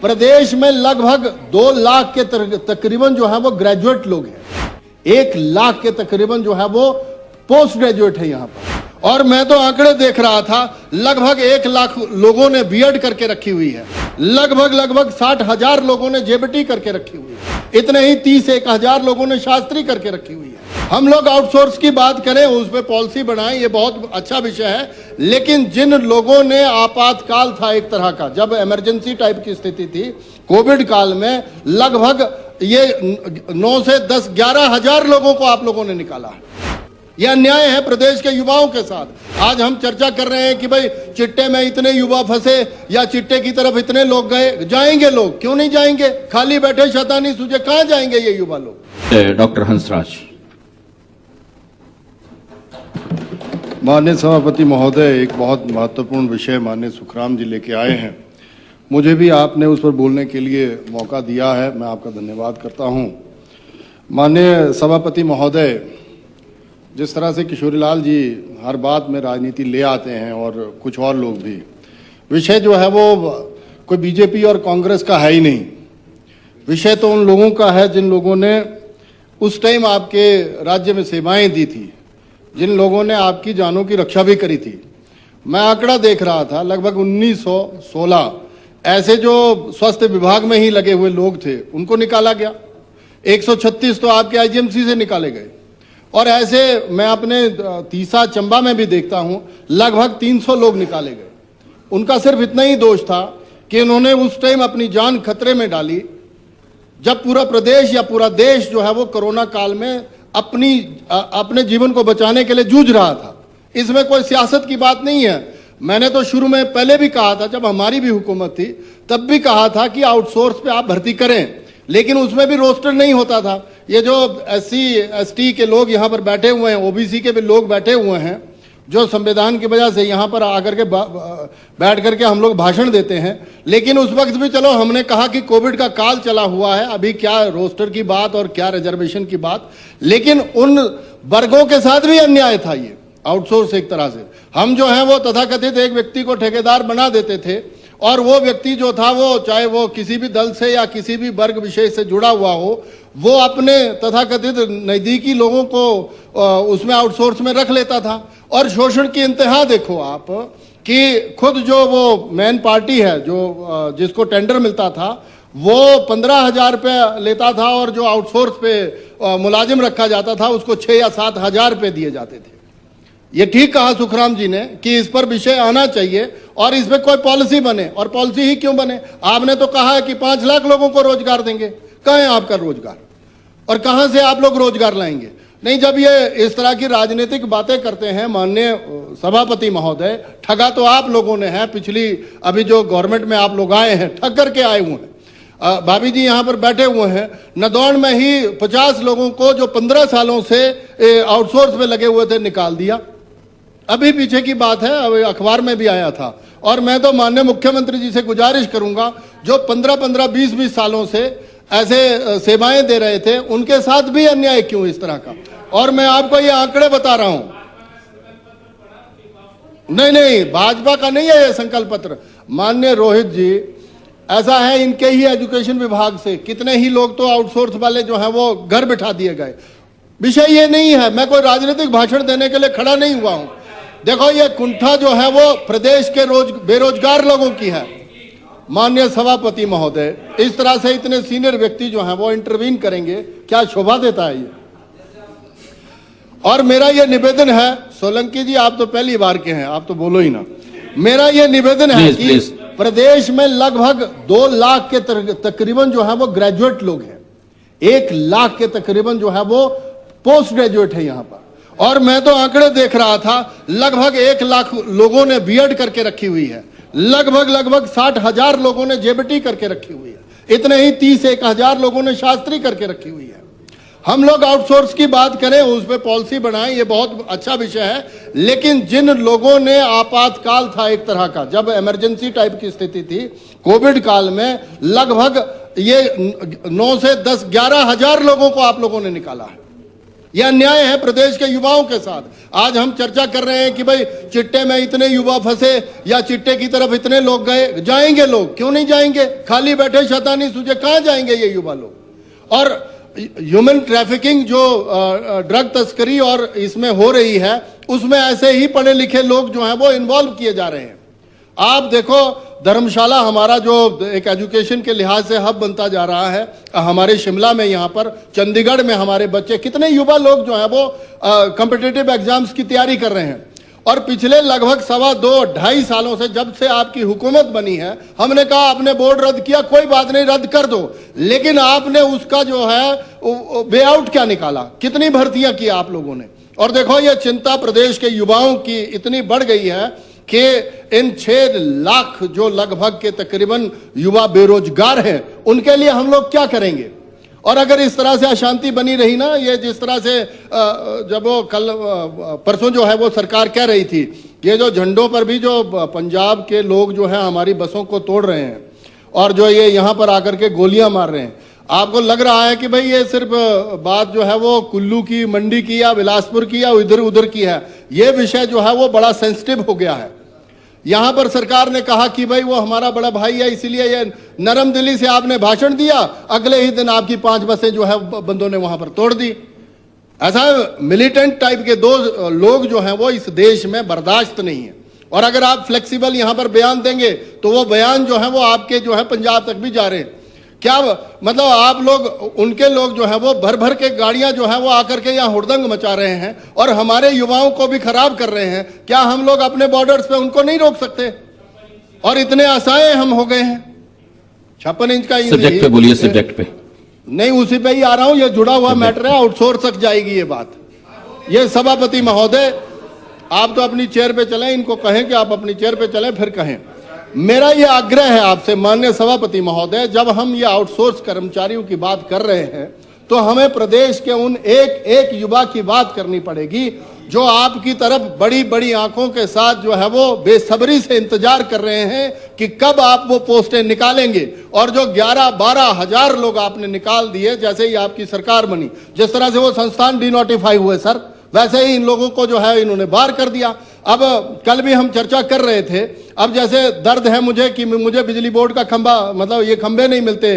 प्रदेश में लगभग 2 लाख के तकरीबन जो है वो ग्रेजुएट लोग हैं, 1 लाख के तकरीबन जो है वो पोस्ट ग्रेजुएट है यहाँ पर। और मैं तो आंकड़े देख रहा था, लगभग 1 लाख लोगों ने बीएड करके रखी हुई है, लगभग 60,000 लोगों ने जेबीटी करके रखी हुई है, इतने ही 30-1,000 लोगों ने शास्त्री करके रखी हुई है। हम लोग आउटसोर्स की बात करें, उस पर पॉलिसी बनाएं, ये बहुत अच्छा विषय है। लेकिन जिन लोगों ने आपातकाल था एक तरह का, जब इमरजेंसी टाइप की स्थिति थी कोविड काल में, लगभग ये 9 से 10-11 हजार लोगों को आप लोगों ने निकाला। यह अन्याय है प्रदेश के युवाओं के साथ। आज हम चर्चा कर रहे हैं कि भाई चिट्टे में इतने युवा फंसे या चिट्टे की तरफ इतने लोग गए। जाएंगे लोग, क्यों नहीं जाएंगे? खाली बैठे शैतानी सूझे, कहां जाएंगे ये युवा लोग? डॉक्टर हंसराज। माननीय सभापति महोदय, एक बहुत महत्वपूर्ण विषय माननीय सुखराम जी लेके आए हैं। मुझे भी आपने उस पर बोलने के लिए मौका दिया है, मैं आपका धन्यवाद करता हूं। माननीय सभापति महोदय, जिस तरह से किशोरीलाल जी हर बात में राजनीति ले आते हैं और कुछ और लोग भी, विषय जो है वो कोई बीजेपी और कांग्रेस का है ही नहीं। विषय तो उन लोगों का है जिन लोगों ने उस टाइम आपके राज्य में सेवाएं दी थी, जिन लोगों ने आपकी जानों की रक्षा भी करी थी। मैं आंकड़ा देख रहा था, लगभग 1916 ऐसे जो स्वास्थ्य विभाग में ही लगे हुए लोग थे उनको निकाला गया, 136 तो आपके आईजीएमसी से निकाले गए। और ऐसे मैं अपने तीसा चंबा में भी देखता हूं, लगभग 300 लोग निकाले गए। उनका सिर्फ इतना ही दोष था कि उन्होंने उस टाइम अपनी जान खतरे में डाली, जब पूरा प्रदेश या पूरा देश जो है वो कोरोना काल में अपने जीवन को बचाने के लिए जूझ रहा था। इसमें कोई सियासत की बात नहीं है। मैंने तो शुरू में पहले भी कहा था, जब हमारी भी हुकूमत थी तब भी कहा था कि आउटसोर्स पे आप भर्ती करें, लेकिन उसमें भी रोस्टर नहीं होता था। ये जो SC ST के लोग यहाँ पर बैठे हुए हैं, OBC के भी लोग बैठे हुए हैं, जो संविधान की वजह से यहाँ पर आकर के बैठ करके हम लोग भाषण देते हैं। लेकिन उस वक्त भी चलो हमने कहा कि कोविड का काल चला हुआ है, अभी क्या रोस्टर की बात और क्या रिजर्वेशन की बात, लेकिन उन वर्गों के साथ भी अन्याय था। ये आउटसोर्स एक तरह से हम जो है वो तथाकथित एक व्यक्ति को ठेकेदार बना देते थे, और वो व्यक्ति जो था वो चाहे वो किसी भी दल से या किसी भी वर्ग विशेष से जुड़ा हुआ हो, वो अपने तथाकथित नजदीकी लोगों को उसमें आउटसोर्स में रख लेता था। और शोषण की इंतहा देखो आप कि खुद जो वो मेन पार्टी है, जो जिसको टेंडर मिलता था, वो 15,000 रुपये लेता था, और जो आउटसोर्स पे मुलाजिम रखा जाता था उसको 6 या 7 हजार रुपये दिए जाते थे। ये ठीक कहा सुखराम जी ने कि इस पर विषय आना चाहिए और इसमें कोई पॉलिसी बने। और पॉलिसी ही क्यों बने? आपने तो कहा है कि 5 लाख लोगों को रोजगार देंगे। कहाँ है आपका रोजगार और कहां से आप लोग रोजगार लाएंगे? नहीं, जब ये इस तरह की राजनीतिक बातें करते हैं माननीय सभापति महोदय, ठगा तो आप लोगों ने है। पिछली अभी जो गवर्नमेंट में आप लोग आए हैं, ठग करके आए हुए हैं। भाभी जी यहाँ पर बैठे हुए हैं, नदौन में ही 50 लोगों को जो 15 सालों से आउटसोर्स में लगे हुए थे निकाल दिया। अभी पीछे की बात है, अभी अखबार में भी आया था। और मैं तो माननीय मुख्यमंत्री जी से गुजारिश करूंगा, जो 15-15, 20-20 सालों से ऐसे सेवाएं दे रहे थे, उनके साथ भी अन्याय क्यों इस तरह का? और मैं आपको ये आंकड़े बता रहा हूं। नहीं, भाजपा का नहीं है ये संकल्प पत्र। माननीय रोहित जी, ऐसा है, इनके ही एजुकेशन विभाग से कितने ही लोग तो आउटसोर्स वाले जो हैं वो घर बिठा दिए गए। विषय ये नहीं है, मैं कोई राजनीतिक भाषण देने के लिए खड़ा नहीं हुआ हूं। देखो, ये कुंठा जो है वो प्रदेश के बेरोजगार लोगों की है। माननीय सभापति महोदय, इस तरह से इतने सीनियर व्यक्ति जो हैं वो इंटरवीन करेंगे, क्या शोभा देता है ये? और मेरा ये निवेदन है, सोलंकी जी आप तो पहली बार के हैं, आप तो बोलो ही ना। मेरा ये निवेदन है कि प्रदेश में लगभग 2 लाख के तकरीबन जो है वो ग्रेजुएट लोग हैं, 1 लाख के तकरीबन जो है वो पोस्ट ग्रेजुएट है यहाँ पर। और मैं तो आंकड़े देख रहा था, लगभग 1 लाख लोगों ने बीएड करके रखी हुई है, लगभग 60,000 लोगों ने जेबीटी करके रखी हुई है, इतने ही 30-1,000 लोगों ने शास्त्री करके रखी हुई है। हम लोग आउटसोर्स की बात करें, उस पर पॉलिसी बनाएं, ये बहुत अच्छा विषय है। लेकिन जिन लोगों ने आपातकाल था एक तरह का, जब इमरजेंसी टाइप की स्थिति थी कोविड काल में, लगभग ये 9 से 10-11 हजार लोगों को आप लोगों ने निकाला है। यह अन्याय है प्रदेश के युवाओं के साथ। आज हम चर्चा कर रहे हैं कि भाई चिट्टे में इतने युवा फंसे या चिट्टे की तरफ इतने लोग गए। जाएंगे लोग, क्यों नहीं जाएंगे? खाली बैठे शैतानी सूझे, कहां जाएंगे ये युवा लोग? और ह्यूमन ट्रैफिकिंग जो ड्रग तस्करी और इसमें हो रही है, उसमें ऐसे ही पढ़े लिखे लोग जो हैं वो इन्वॉल्व किए जा रहे हैं। आप देखो धर्मशाला हमारा जो एक एजुकेशन के लिहाज से हब बनता जा रहा है, हमारे शिमला में, यहाँ पर चंडीगढ़ में हमारे बच्चे, कितने युवा लोग जो हैं वो कॉम्पिटिटिव एग्जाम्स की तैयारी कर रहे हैं। और पिछले लगभग 2.5 सालों से, जब से आपकी हुकूमत बनी है, हमने कहा आपने बोर्ड रद्द किया, कोई बात नहीं, रद्द कर दो, लेकिन आपने उसका जो है वे आउट क्या निकाला? कितनी भर्तियां की आप लोगों ने? और देखो ये चिंता प्रदेश के युवाओं की इतनी बढ़ गई है कि इन 6 लाख जो लगभग के तकरीबन युवा बेरोजगार हैं, उनके लिए हम लोग क्या करेंगे? और अगर इस तरह से अशांति बनी रही ना, ये जिस तरह से जब वो कल परसों जो है वो सरकार कह रही थी, ये जो झंडों पर भी जो पंजाब के लोग जो है हमारी बसों को तोड़ रहे हैं और जो ये यहाँ पर आकर के गोलियां मार रहे हैं, आपको लग रहा है कि भाई ये सिर्फ बात जो है वो कुल्लू की, मंडी की या बिलासपुर की या इधर उधर की है। ये विषय जो है वो बड़ा सेंसिटिव हो गया है। यहां पर सरकार ने कहा कि भाई वो हमारा बड़ा भाई है, इसलिए ये नरम दिली से आपने भाषण दिया, अगले ही दिन आपकी 5 बसें जो है बंदों ने वहां पर तोड़ दी। ऐसा मिलिटेंट टाइप के 2 लोग जो हैं वो इस देश में बर्दाश्त नहीं है। और अगर आप फ्लेक्सिबल यहां पर बयान देंगे तो वो बयान जो है वो आपके जो है पंजाब तक भी जा रहे हैं। क्या मतलब आप लोग, उनके लोग जो है वो भर भर के गाड़ियां जो है वो आकर के यहाँ हुड़दंग मचा रहे हैं और हमारे युवाओं को भी खराब कर रहे हैं। क्या हम लोग अपने बॉर्डर्स पे उनको नहीं रोक सकते? और इतने असहाय हम हो गए हैं। 56 इंच का सब्जेक्ट पे बोलिए, सब्जेक्ट पे नहीं, उसी पे ही आ रहा हूं। ये जुड़ा हुआ मैटर है, आउटसोर्स तक जाएगी ये बात। ये सभापति महोदय, आप तो अपनी चेयर पे चलें, इनको कहें कि आप अपनी चेयर पे चलें, फिर कहें। मेरा यह आग्रह है आपसे माननीय सभापति महोदय, जब हम ये आउटसोर्स कर्मचारियों की बात कर रहे हैं तो हमें प्रदेश के उन एक युवा की बात करनी पड़ेगी जो आपकी तरफ बड़ी बड़ी आंखों के साथ जो है वो बेसब्री से इंतजार कर रहे हैं कि कब आप वो पोस्टें निकालेंगे। और जो 11-12 हजार लोग आपने निकाल दिए जैसे ही आपकी सरकार बनी, जिस तरह से वो संस्थान डिनोटिफाई हुए सर, वैसे ही इन लोगों को जो है इन्होंने बाहर कर दिया। अब कल भी हम चर्चा कर रहे थे, अब जैसे दर्द है मुझे कि मुझे बिजली बोर्ड का खंबा, मतलब ये खंबे नहीं मिलते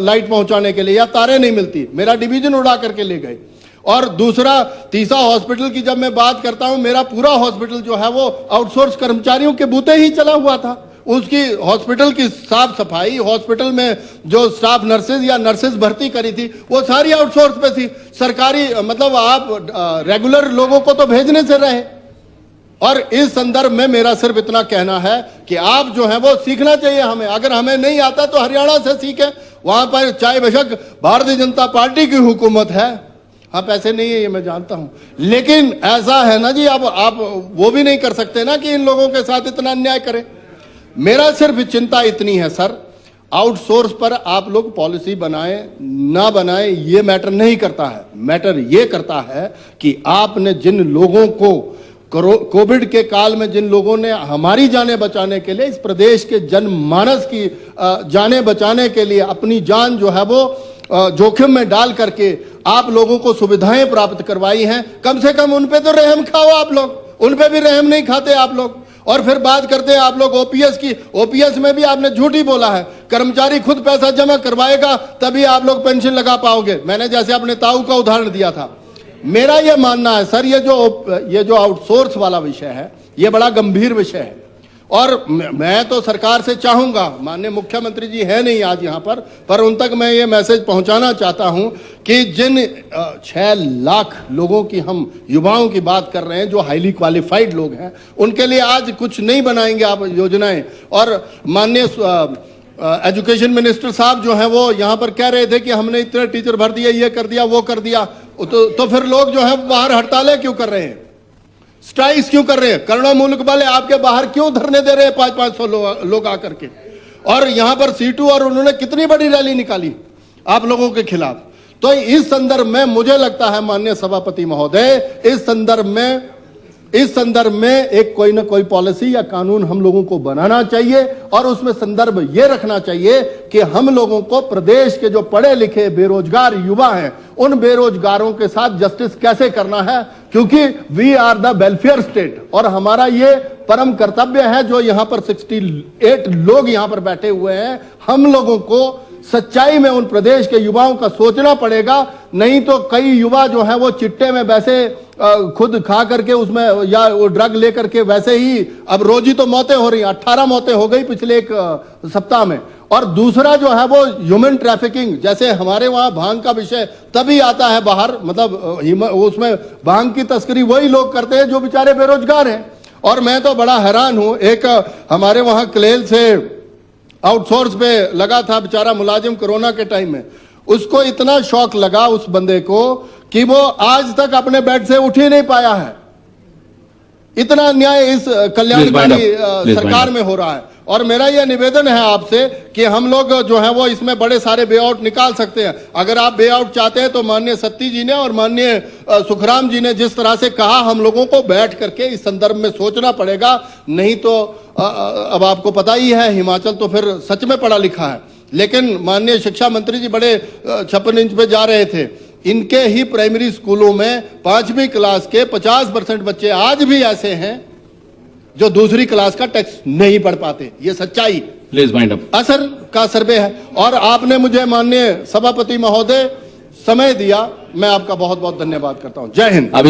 लाइट पहुंचाने के लिए, या तारें नहीं मिलती, मेरा डिवीजन उड़ा करके ले गए। और दूसरा, तीसरा हॉस्पिटल की जब मैं बात करता हूं, मेरा पूरा हॉस्पिटल जो है वो आउटसोर्स कर्मचारियों के बूते ही चला हुआ था। उसकी हॉस्पिटल की साफ सफाई, हॉस्पिटल में जो स्टाफ नर्सेज या नर्सेज भर्ती करी थी वो सारी आउटसोर्स पे थी। सरकारी मतलब आप रेगुलर लोगों को तो भेजने से रहे। और इस संदर्भ में मेरा सिर्फ इतना कहना है कि आप जो है वो सीखना चाहिए हमें। अगर हमें नहीं आता तो हरियाणा से सीखें, वहां पर चाहे बेशक भारतीय जनता पार्टी की हुकूमत है, हाँ पैसे नहीं है ये मैं जानता हूं, लेकिन ऐसा है ना जी, अब आप वो भी नहीं कर सकते ना कि इन लोगों के साथ इतना अन्याय करें। मेरा सिर्फ चिंता इतनी है सर, आउटसोर्स पर आप लोग पॉलिसी बनाएं ना बनाएं ये मैटर नहीं करता है। मैटर ये करता है कि आपने जिन लोगों को कोविड के काल में, जिन लोगों ने हमारी जानें बचाने के लिए, इस प्रदेश के जनमानस की जानें बचाने के लिए अपनी जान जो है वो जोखिम में डाल करके आप लोगों को सुविधाएं प्राप्त करवाई हैं, कम से कम उन पे तो रहम खाओ आप लोग। उन पे भी रहम नहीं खाते आप लोग। और फिर बात करते हैं आप लोग ओपीएस की। ओपीएस में भी आपने झूठ ही बोला है, कर्मचारी खुद पैसा जमा करवाएगा तभी आप लोग पेंशन लगा पाओगे। मैंने जैसे अपने ताऊ का उदाहरण दिया था। मेरा यह मानना है सर, ये जो आउटसोर्स वाला विषय है ये बड़ा गंभीर विषय है। और मैं तो सरकार से चाहूंगा, माननीय मुख्यमंत्री जी है नहीं आज यहाँ पर उन तक मैं ये मैसेज पहुंचाना चाहता हूं कि जिन 6 लाख लोगों की हम युवाओं की बात कर रहे हैं जो हाईली क्वालिफाइड लोग हैं, उनके लिए आज कुछ नहीं बनाएंगे आप योजनाएं। और माननीय एजुकेशन मिनिस्टर साहब जो हैं वो यहाँ पर कह रहे थे कि हमने इतने टीचर भर दिए, ये कर दिया, वो कर दिया, तो फिर लोग जो है बाहर हड़तालें क्यों कर रहे हैं, स्ट्राइक्स क्यों कर रहे हैं? करोड़ों मुल्क वाले आपके बाहर क्यों धरने दे रहे हैं 500 लोग आकर के? और यहां पर C2 और उन्होंने कितनी बड़ी रैली निकाली आप लोगों के खिलाफ। तो इस संदर्भ में मुझे लगता है माननीय सभापति महोदय, इस संदर्भ में एक कोई ना कोई पॉलिसी या कानून हम लोगों को बनाना चाहिए। और उसमें संदर्भ ये रखना चाहिए कि हम लोगों को प्रदेश के जो पढ़े लिखे बेरोजगार युवा हैं उन बेरोजगारों के साथ जस्टिस कैसे करना है, क्योंकि we are the welfare state और हमारा ये परम कर्तव्य है। जो यहां पर 68 लोग यहां पर बैठे हुए हैं, हम लोगों को सच्चाई में उन प्रदेश के युवाओं का सोचना पड़ेगा। नहीं तो कई युवा जो है वो चिट्टे में वैसे खुद खा करके उसमें या वो ड्रग लेकर के वैसे ही अब रोज ही तो मौतें हो रही हैं। 18 मौतें हो गई पिछले एक सप्ताह में। और दूसरा जो है वो ह्यूमन ट्रैफिकिंग, जैसे हमारे वहां भांग का विषय तभी आता है बाहर, मतलब उसमें भांग की तस्करी वही लोग करते हैं जो बेचारे बेरोजगार हैं। और मैं तो बड़ा हैरान हूं, एक हमारे वहां क्लेल से आउटसोर्स पे लगा था बेचारा मुलाजिम कोरोना के टाइम में, उसको इतना शौक लगा उस बंदे को कि वो आज तक अपने बेड से उठ ही नहीं पाया है। इतना अन्याय इस कल्याणकारी सरकार में हो रहा है। और मेरा यह निवेदन है आपसे कि हम लोग जो है वो इसमें बड़े सारे वे आउट निकाल सकते हैं। अगर आप वे आउट चाहते हैं तो माननीय सत्ती जी ने और माननीय सुखराम जी ने जिस तरह से कहा, हम लोगों को बैठ करके इस संदर्भ में सोचना पड़ेगा। नहीं तो अब आपको पता ही है, हिमाचल तो फिर सच में पढ़ा लिखा है। लेकिन माननीय शिक्षा मंत्री जी बड़े 56 इंच पे जा रहे थे। इनके ही प्राइमरी स्कूलों में 5वीं क्लास के 50% बच्चे आज भी ऐसे हैं जो दूसरी क्लास का टेक्स्ट नहीं पढ़ पाते। ये सच्चाई प्लीज वाइंड अप। असर का सर्वे है। और आपने मुझे माननीय सभापति महोदय समय दिया, मैं आपका बहुत बहुत धन्यवाद करता हूं। जय हिंद। अब